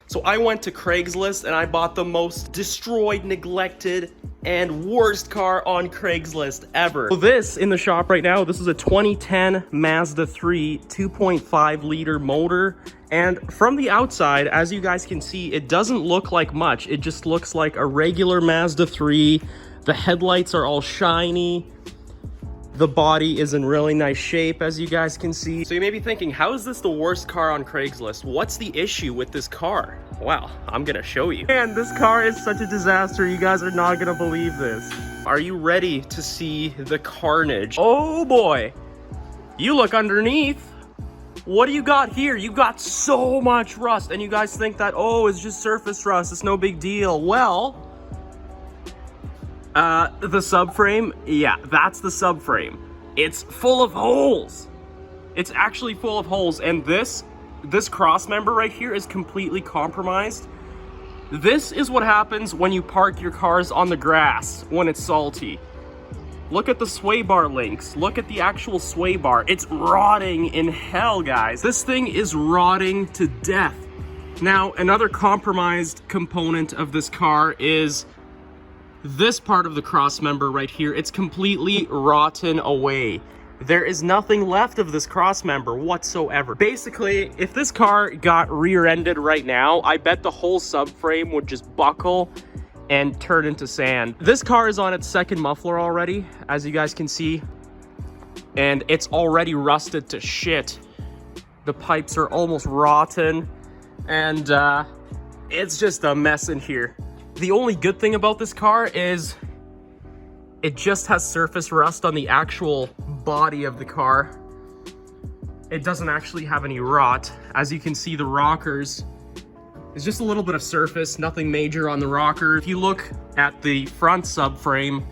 So I went to Craigslist and I bought the most destroyed, neglected, and worst car on Craigslist ever. So this in the shop right now, this is a 2010 Mazda 3 2.5 liter motor. And from the outside, as you guys can see, it doesn't look like much. It just looks like a regular Mazda 3. The headlights are all shiny. The body is in really nice shape, as you guys can see. So you may be thinking, how is this the worst car on Craigslist? What's the issue with this car? Well, I'm gonna show you. Man, this car is such a disaster. You guys are not gonna believe this. Are you ready to see the carnage? Oh boy. You look underneath. What do you got here? You got so much rust. And you guys think that, oh, it's just surface rust. It's no big deal. Well, the subframe, yeah, that's the subframe. It's full of holes. It's actually full of holes, and this cross member right here is completely compromised. This is what happens when you park your cars on the grass when it's salty. Look at the sway bar links. Look at the actual sway bar. It's rotting in hell, guys. This thing is rotting to death. Now, another compromised component of this car is this part of the cross member right here. It's completely rotten away. There is nothing left of this cross member whatsoever. Basically, if this car got rear-ended right now, I bet the whole subframe would just buckle and turn into sand. This car is on its second muffler already, as you guys can see, and it's already rusted to shit. The pipes are almost rotten, and it's just a mess in here. The only good thing about this car is it just has surface rust on the actual body of the car. It doesn't actually have any rot. As you can see, the rockers, there's just a little bit of surface, nothing major on the rocker. If you look at the front subframe,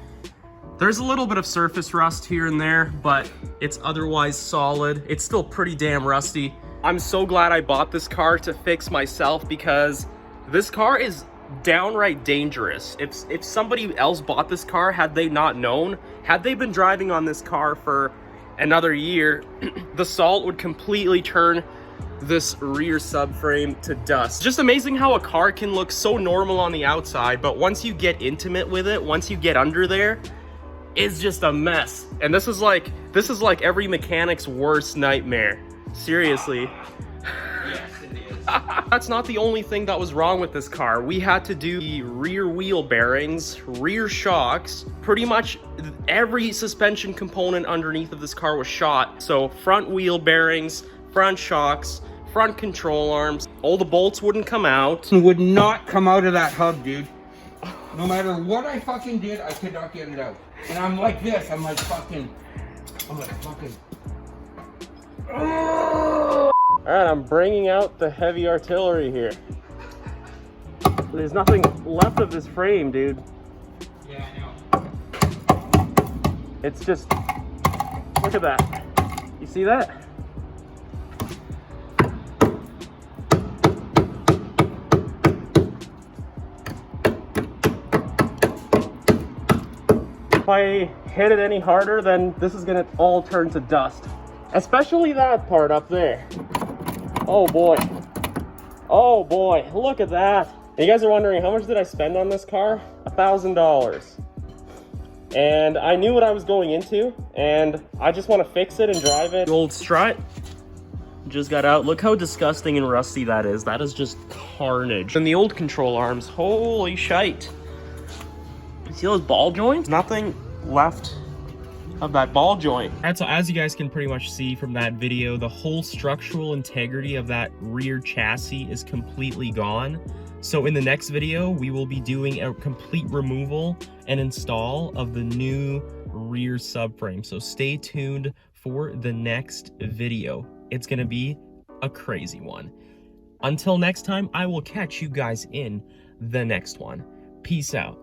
there's a little bit of surface rust here and there, but it's otherwise solid. It's still pretty damn rusty. I'm so glad I bought this car to fix myself, because this car is downright dangerous. If somebody else bought this car, had they not known, had they been driving on this car for another year, the salt would completely turn this rear subframe to dust. Just amazing how a car can look so normal on the outside, but once you get intimate with it, once you get under there, it's just a mess. And this is like every mechanic's worst nightmare. Seriously. That's not the only thing that was wrong with this car. We had to do the rear wheel bearings, rear shocks. Pretty much every suspension component underneath of this car was shot. So front wheel bearings, front shocks, front control arms, all the bolts wouldn't come out. Would not come out of that hub, dude. No matter what I fucking did, I could not get it out. And I'm like this, I'm like fucking. Alright, I'm bringing out the heavy artillery here. There's nothing left of this frame, dude. Yeah, I know. It's just, look at that. You see that? If I hit it any harder, then this is gonna all turn to dust. Especially that part up there. Oh boy. Oh boy, look at that. You guys are wondering, how much did I spend on this car? $1,000. And I knew what I was going into, and I just want to fix it and drive it. The old strut just got out. Look how disgusting and rusty that is. That is just carnage. And the old control arms, holy shite. See those ball joints? Nothing left of that ball joint. And so as you guys can pretty much see from that video, the whole structural integrity of that rear chassis is completely gone. So in the next video, we will be doing a complete removal and install of the new rear subframe. So stay tuned for the next video. It's gonna be a crazy one. Until next time, I will catch you guys in the next one. Peace out.